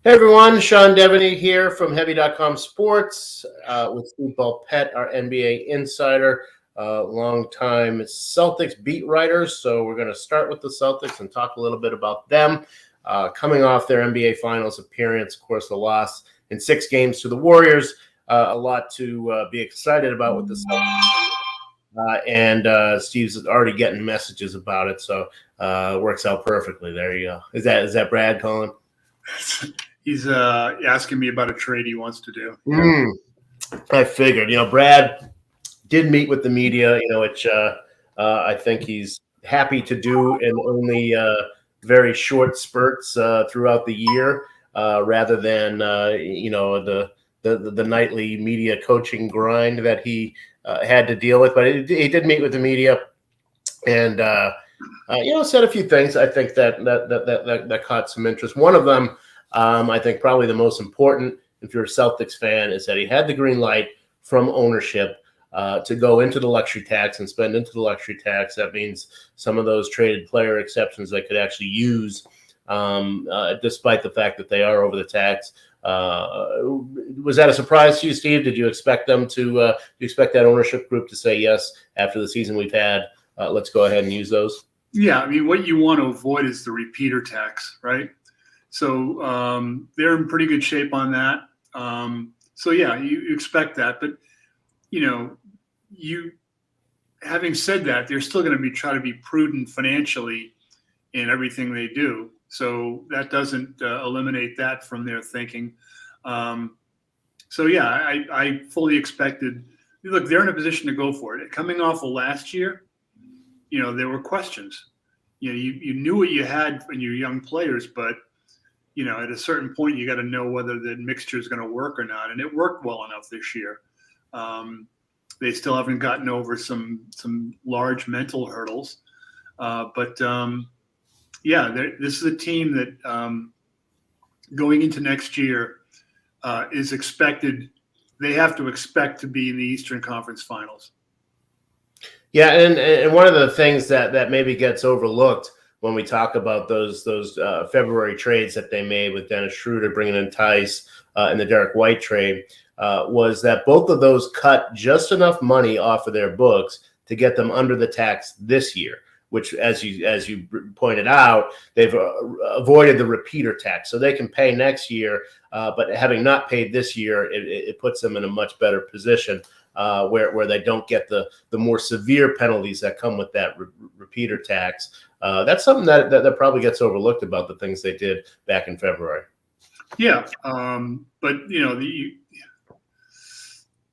Hey everyone, Sean Deveney here from Heavy.com Sports with Steve Bulpett, our NBA insider, longtime Celtics beat writers. So we're going to start with the Celtics and talk a little bit about them. Coming off their NBA Finals appearance, of course, the loss in 6 games to the Warriors. A lot to be excited about with the Celtics. And Steve's already getting messages about it, so it works out perfectly. There you go. Is that Brad calling? He's asking me about a trade he wants to do. I figured. Brad did meet with the media, which I think he's happy to do in only very short spurts throughout the year, rather than the nightly media coaching grind that he had to deal with. But he did meet with the media, and said a few things. I think that caught some interest. One of them, I think probably the most important, if you're a Celtics fan, is that he had the green light from ownership to go into the luxury tax and spend into the luxury tax. That means some of those traded player exceptions they could actually use, despite the fact that they are over the tax. Was that a surprise to you, Steve? Did you expect them to? Do you expect that ownership group to say yes after the season we've had? Let's go ahead and use those. Yeah, I mean, what you want to avoid is the repeater tax, right? So they're in pretty good shape on that. So yeah, you expect that, but having said that, they're still going to try to be prudent financially in everything they do. So that doesn't eliminate that from their thinking. So yeah, I fully expected. Look, they're in a position to go for it. Coming off of last year, there were questions. You knew what you had in your young players, but at a certain point, you got to know whether the mixture is going to work or not. And it worked well enough this year. They still haven't gotten over some large mental hurdles. But this is a team that going into next year is expected. They have to expect to be in the Eastern Conference Finals. Yeah, and one of the things that maybe gets overlooked when we talk about those February trades that they made with Dennis Schroeder bringing in Tice and the Derek White trade was that both of those cut just enough money off of their books to get them under the tax this year, which, as you pointed out, they've avoided the repeater tax. So they can pay next year, but having not paid this year, it puts them in a much better position where they don't get the more severe penalties that come with that repeater tax. That's something that probably gets overlooked about the things they did back in February. Yeah, but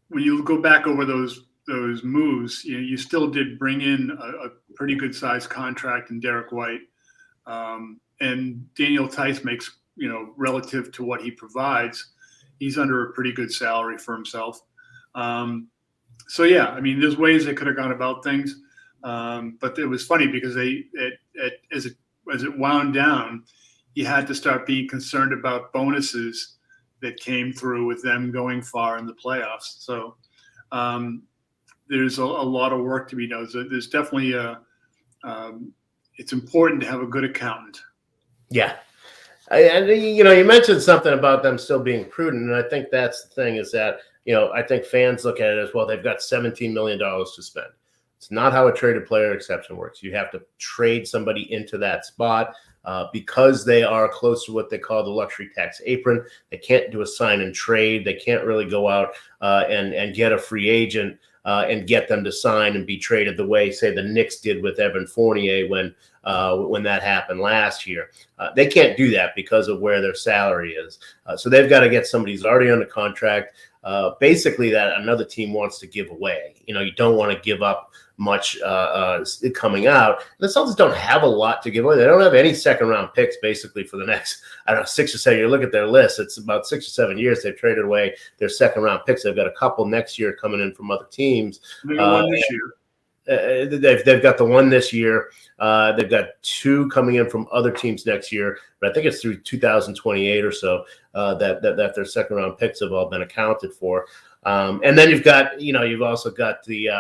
when you go back over those moves, you still did bring in a pretty good sized contract in Derek White, and Daniel Tice makes relative to what he provides, he's under a pretty good salary for himself. So yeah, I mean, there's ways they could have gone about things, but it was funny because as it wound down, you had to start being concerned about bonuses that came through with them going far in the playoffs. So there's a lot of work to be done. So there's definitely it's important to have a good accountant. Yeah. And you mentioned something about them still being prudent, and I think that's the thing is that I think fans look at it as, well, they've got $17 million to spend. It's not how a traded player exception works. You have to trade somebody into that spot because they are close to what they call the luxury tax apron. They can't do a sign and trade. They can't really go out and get a free agent and get them to sign and be traded the way, say, the Knicks did with Evan Fournier when that happened last year. They can't do that because of where their salary is. So they've got to get somebody who's already under contract, basically that another team wants to give away. You don't want to give up much coming out. The Celtics don't have a lot to give away. They don't have any second-round picks basically for the next, 6 or 7 years. Look at their list. It's about 6 or 7 years they've traded away their second-round picks. They've got a couple next year coming in from other teams. They got one this year. They've got the one this year. They've got 2 coming in from other teams next year, but I think it's through 2028 or so that their second round picks have all been accounted for. And then you've also got the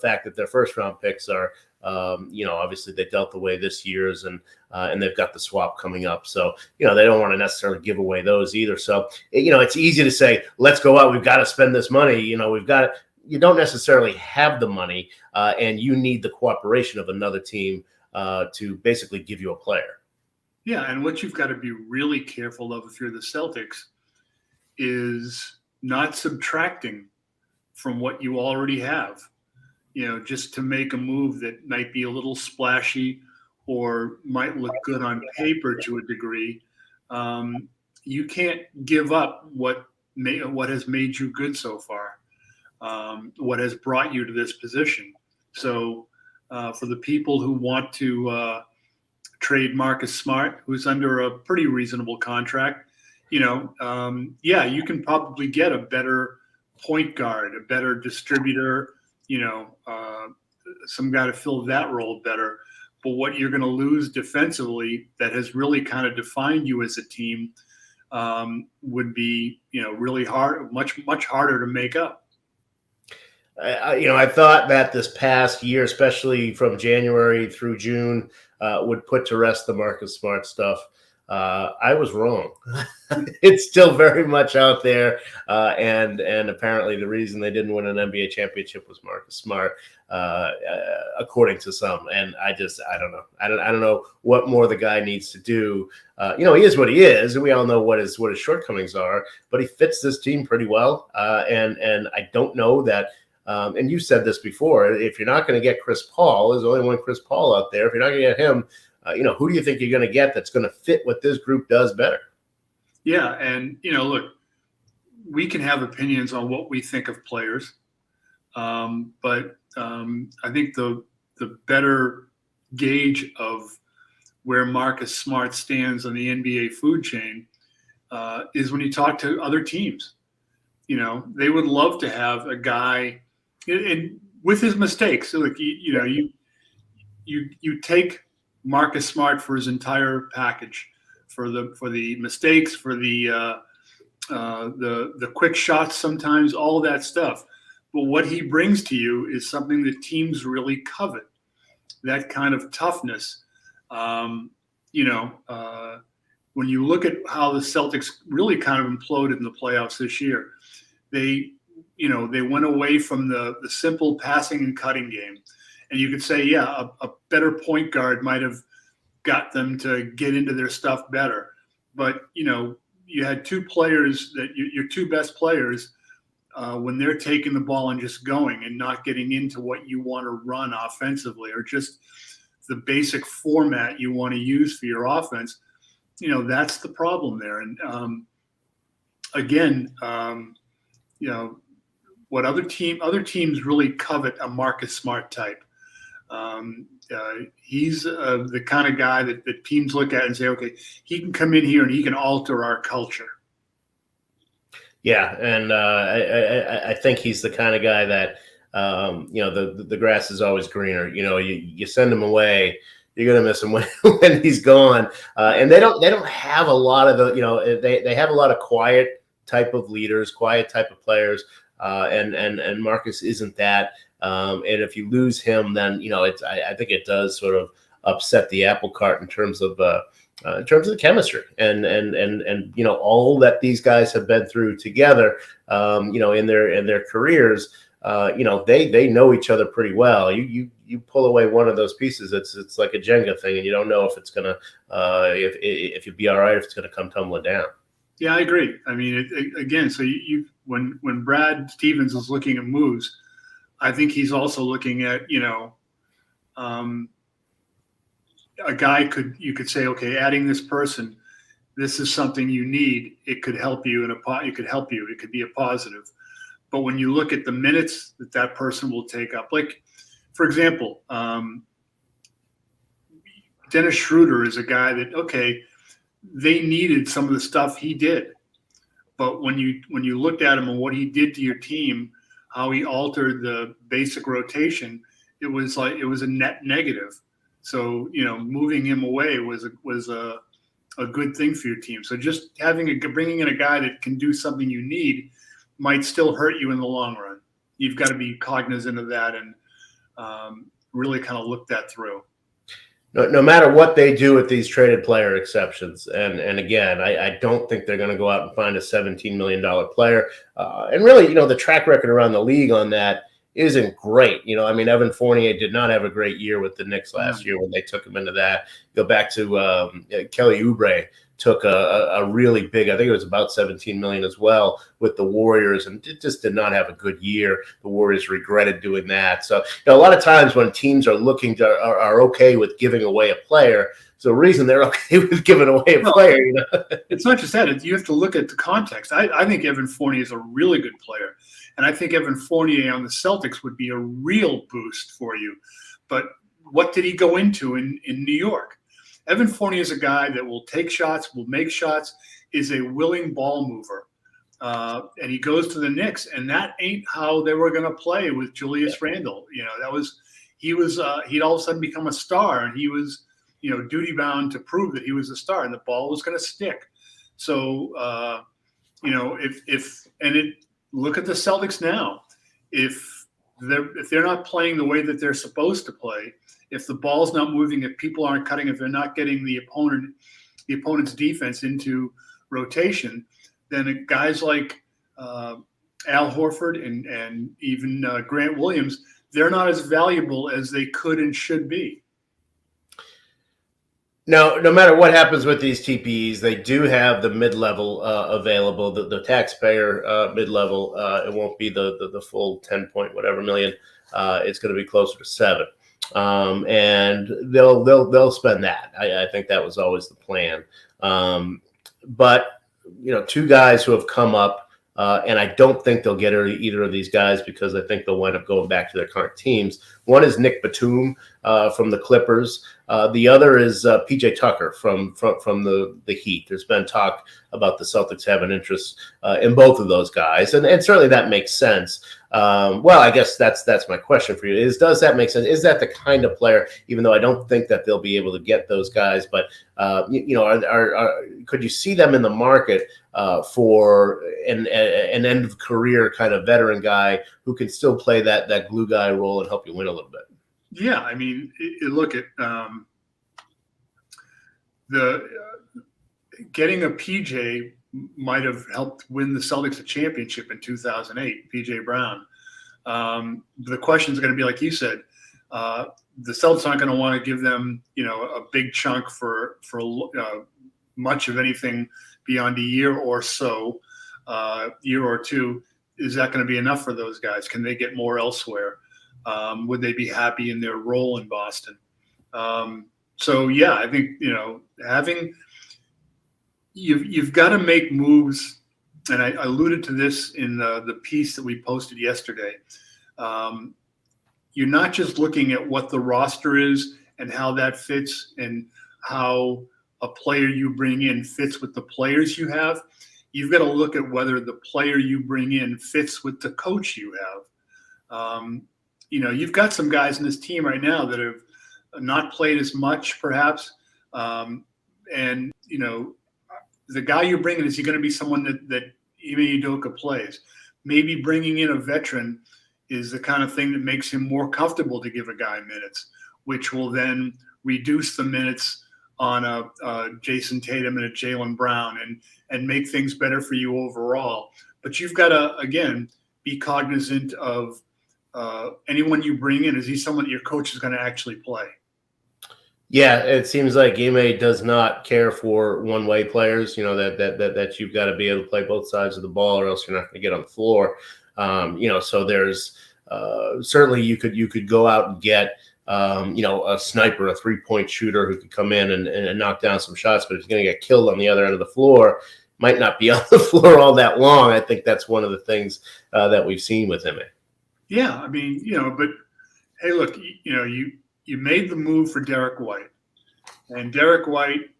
fact that their first round picks are Obviously they dealt away this year's, and they've got the swap coming up. So, they don't want to necessarily give away those either. So, it's easy to say, let's go out. We've got to spend this money. You don't necessarily have the money, and you need the cooperation of another team to basically give you a player. Yeah, and what you've got to be really careful of if you're the Celtics is not subtracting from what you already have, just to make a move that might be a little splashy or might look good on paper to a degree. You can't give up what has made you good so far, what has brought you to this position. So for the people who want to trade Marcus Smart, who's under a pretty reasonable contract, you can probably get a better point guard, a better distributor, some guy to fill that role better. But what you're going to lose defensively that has really kind of defined you as a team would be, really hard, much, much harder to make up. I thought that this past year, especially from January through June, would put to rest the Marcus Smart stuff. I was wrong. It's still very much out there, and apparently the reason they didn't win an NBA championship was Marcus Smart, according to some. And I don't know. I don't know what more the guy needs to do. He is what he is, and we all know what his shortcomings are. But he fits this team pretty well, and I don't know that. And you said this before. If you're not going to get Chris Paul, there's only one Chris Paul out there. If you're not going to get him, who do you think you're going to get that's going to fit what this group does better? Yeah, and look, we can have opinions on what we think of players, but I think the better gauge of where Marcus Smart stands on the NBA food chain is when you talk to other teams. They would love to have a guy, and with his mistakes. So like you take Marcus Smart for his entire package, for the mistakes, for the quick shots, sometimes all of that stuff. But what he brings to you is something that teams really covet. That kind of toughness. When you look at how the Celtics really kind of imploded in the playoffs this year, they went away from the simple passing and cutting game. And you could say, yeah, a better point guard might have got them to get into their stuff better. But, you had two players that your two best players, when they're taking the ball and just going and not getting into what you want to run offensively or just the basic format you want to use for your offense, that's the problem there. And what other teams really covet a Marcus Smart type. He's the kind of guy that teams look at and say, okay, he can come in here and he can alter our culture. Yeah, and I think he's the kind of guy that the grass is always greener. You send him away, you're gonna miss him when he's gone. And they don't have a lot of they have a lot of quiet type of leaders, quiet type of players, and Marcus isn't that. And if you lose him, then I think it does sort of upset the apple cart in terms of the chemistry and all that these guys have been through together, in their careers. They know each other pretty well. You pull away one of those pieces, it's like a Jenga thing, and you don't know if it's gonna if you'd be all right, if it's gonna come tumbling down. Yeah, I agree. I mean, again, so when Brad Stevens is looking at moves, I think he's also looking at, a guy you could say, okay, adding this person, this is something you need. It could help you it could be a positive. But when you look at the minutes that person will take up, like, for example, Dennis Schroeder is a guy that, okay, they needed some of the stuff he did. But when you looked at him and what he did to your team, how he altered the basic rotation, it was a net negative. So, moving him away was a good thing for your team. So just bringing in a guy that can do something you need might still hurt you in the long run. You've got to be cognizant of that. And really kind of look that through. No matter what they do with these traded player exceptions, and again, I don't think they're going to go out and find a $17 million player. And really, the track record around the league on that isn't great. I mean, Evan Fournier did not have a great year with the Knicks last year when they took him into that. Go back to Kelly Oubre took a really big, I think it was about 17 million as well with the Warriors, and it just did not have a good year. The Warriors regretted doing that. So a lot of times when teams are looking to are okay with giving away a player, so the reason they're okay with giving away a player, It's not just that. You have to look at the context. I think Evan Fournier is a really good player. And I think Evan Fournier on the Celtics would be a real boost for you. But what did he go into in New York? Evan Fournier is a guy that will take shots, will make shots, is a willing ball mover. And he goes to the Knicks, and that ain't how they were going to play with Julius Randle. He'd all of a sudden become a star, and he was, duty bound to prove that he was a star, and the ball was going to stick. So, look at the Celtics now. If they're not playing the way that they're supposed to play, if the ball's not moving, if people aren't cutting, if they're not getting the opponent's defense into rotation, then guys like Al Horford and even Grant Williams, they're not as valuable as they could and should be. Now, no matter what happens with these TPEs, they do have the mid-level available, the taxpayer mid-level. It won't be the full 10 point whatever million. It's going to be closer to 7. And they'll spend that. I think that was always the plan. But two guys who have come up, and I don't think they'll get either of these guys because I think they'll wind up going back to their current teams. One is Nick Batum from the Clippers. The other is PJ Tucker from the Heat. There's been talk about the Celtics having interest in both of those guys, and certainly that makes sense. Well, I guess that's my question for you: does that make sense? Is that the kind of player? Even though I don't think that they'll be able to get those guys, but could you see them in the market for an end of career kind of veteran guy who can still play that glue guy role and help you win a little bit? Yeah, I mean, look at getting a PJ might have helped win the Celtics a championship in 2008. PJ Brown. The question is going to be, like you said, the Celtics aren't going to want to give them, a big chunk for much of anything beyond a year or so, year or two. Is that going to be enough for those guys? Can they get more elsewhere? Would they be happy in their role in Boston? So yeah, I think you've got to make moves, and I alluded to this in the piece that we posted yesterday. You're not just looking at what the roster is and how that fits and how a player you bring in fits with the players you have. You've got to look at whether the player you bring in fits with the coach you have. You've got some guys in this team right now that have not played as much, perhaps. And the guy you're bringing, is he going to be someone that Ime Udoka plays? Maybe bringing in a veteran is the kind of thing that makes him more comfortable to give a guy minutes, which will then reduce the minutes on a Jason Tatum and a Jaylen Brown and make things better for you overall. But you've got to, again, be cognizant of anyone you bring in. Is he someone that your coach is going to actually play? Yeah, it seems like Ime does not care for one-way players. That you've got to be able to play both sides of the ball, or else you're not going to get on the floor. So there's certainly you could go out and get a sniper, a 3-point shooter who could come in and knock down some shots. But if he's going to get killed on the other end of the floor, might not be on the floor all that long. I think that's one of the things that we've seen with him. Yeah, I mean, but hey, look, you made the move for Derek White. And Derek White,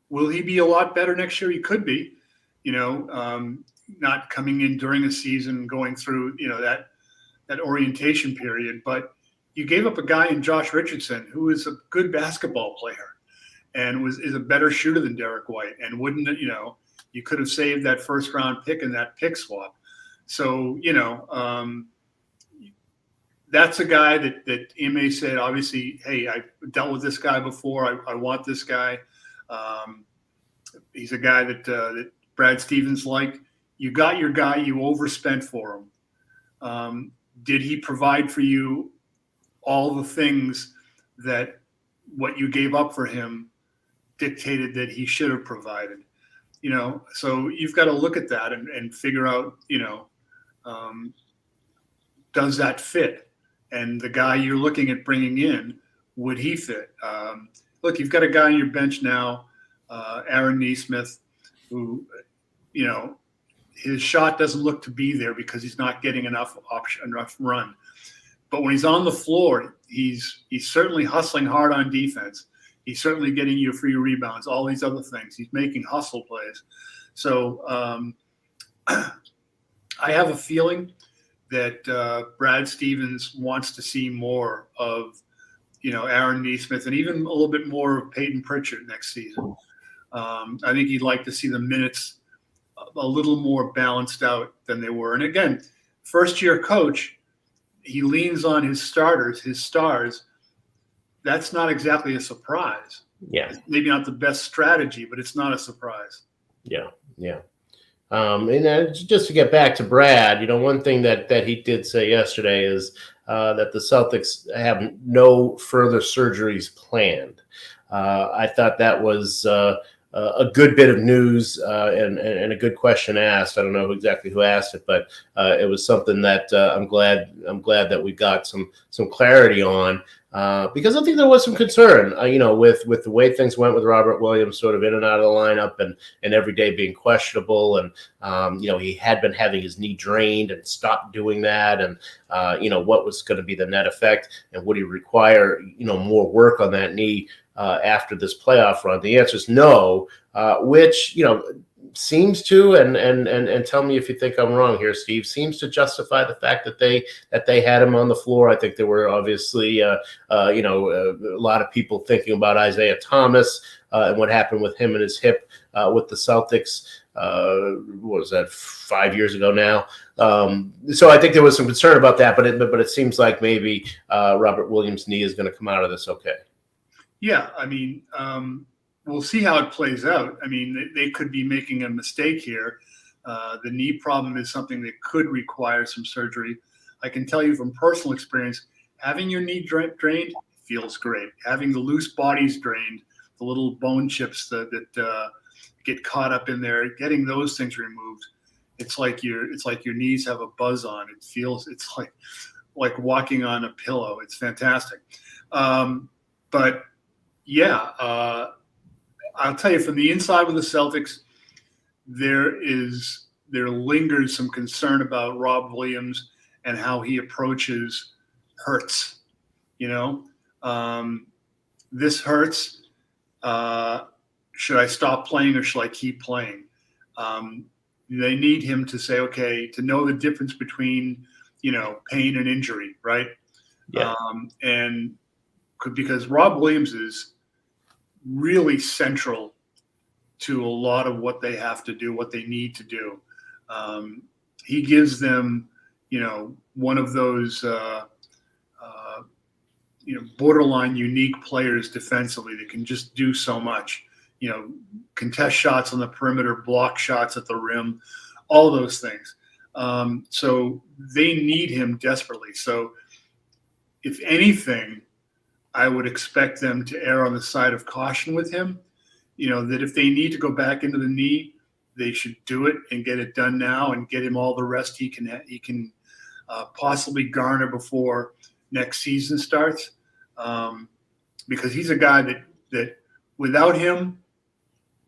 will he be a lot better next year? He could be, not coming in during the season, going through, that orientation period. But you gave up a guy in Josh Richardson who is a good basketball player and is a better shooter than Derek White. And wouldn't, you could have saved that first-round pick in that pick swap. So, that's a guy that Ime said, obviously, hey, I dealt with this guy before. I want this guy. He's a guy that Brad Stevens liked. You got your guy. You overspent for him. Did he provide for you all the things that what you gave up for him dictated that he should have provided? So you've got to look at that and figure out, does that fit? And the guy you're looking at bringing in, would he fit? Look, you've got a guy on your bench now, Aaron Nesmith, who, his shot doesn't look to be there because he's not getting enough run. But when he's on the floor, he's certainly hustling hard on defense. He's certainly getting you free rebounds, all these other things. He's making hustle plays. So I have a feeling that Brad Stevens wants to see more of, Aaron Nesmith, and even a little bit more of Peyton Pritchard next season. I think he'd like to see the minutes a little more balanced out than they were. And again, first-year coach, he leans on his starters, his stars. That's not exactly a surprise. Yeah. Maybe not the best strategy, but it's not a surprise. Yeah. And just to get back to Brad, one thing that he did say yesterday is that the Celtics have no further surgeries planned. I thought that was a good bit of news and a good question asked. I don't know exactly who asked it, but it was something that I'm glad that we got some clarity on. Because I think there was some concern, with the way things went with Robert Williams sort of in and out of the lineup and every day being questionable. And, he had been having his knee drained and stopped doing that. And, what was going to be the net effect, and would he require, more work on that knee after this playoff run? The answer is no, which, seems to, and tell me if you think I'm wrong here, Steve, seems to justify the fact that they had him on the floor. I think there were obviously a lot of people thinking about Isaiah Thomas and what happened with him and his hip with the Celtics. What was that, 5 years ago now? So I think there was some concern about that, but it seems like maybe Robert Williams' knee is going to come out of this okay. Yeah, I mean, we'll see how it plays out. I mean, they could be making a mistake here. The knee problem is something that could require some surgery. I can tell you from personal experience, having your knee drained feels great. Having the loose bodies drained, the little bone chips that get caught up in there, getting those things removed, it's like your knees have a buzz on. It's like walking on a pillow. It's fantastic. But yeah. I'll tell you, from the inside with the Celtics, there lingers some concern about Rob Williams and how he approaches Hurts. This Hurts. Should I stop playing or should I keep playing? They need him to say, okay, to know the difference between, pain and injury, right? Yeah. Because Rob Williams is really central to a lot of what they have to do, what they need to do. He gives them, one of those, borderline unique players defensively that can just do so much, contest shots on the perimeter, block shots at the rim, all those things. So they need him desperately. So if anything, I would expect them to err on the side of caution with him, that if they need to go back into the knee, they should do it and get it done now and get him all the rest he can possibly garner before next season starts. Because he's a guy that without him,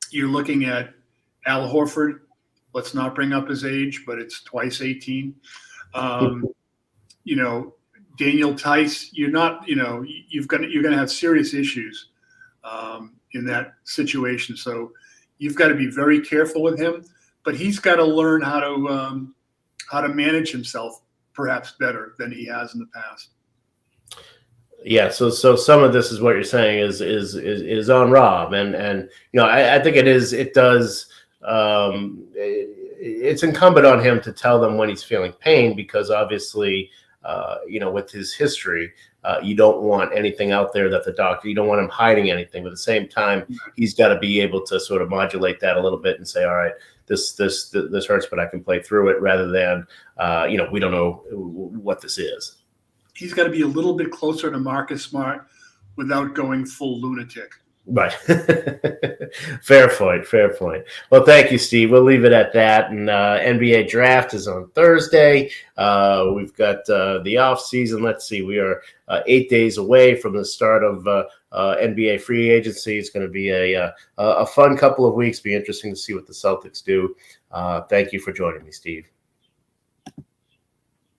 you're looking at Al Horford. Let's not bring up his age, but it's twice 18. Daniel Tice, you're going to have serious issues in that situation. So you've got to be very careful with him, but he's got to learn how to manage himself perhaps better than he has in the past. Yeah. So some of this is what you're saying is on Rob, and I think it's incumbent on him to tell them when he's feeling pain, because obviously, with his history, you don't want anything out there that you don't want him hiding anything. But at the same time, he's got to be able to sort of modulate that a little bit and say, all right, this hurts, but I can play through it, rather than, we don't know what this is. He's got to be a little bit closer to Marcus Smart without going full lunatic. Right. Fair point. Well, thank you, Steve. We'll leave it at that. And NBA draft is on Thursday. We've got the off season. Let's see. We are 8 days away from the start of NBA free agency. It's going to be a fun couple of weeks. Be interesting to see what the Celtics do. Thank you for joining me, Steve.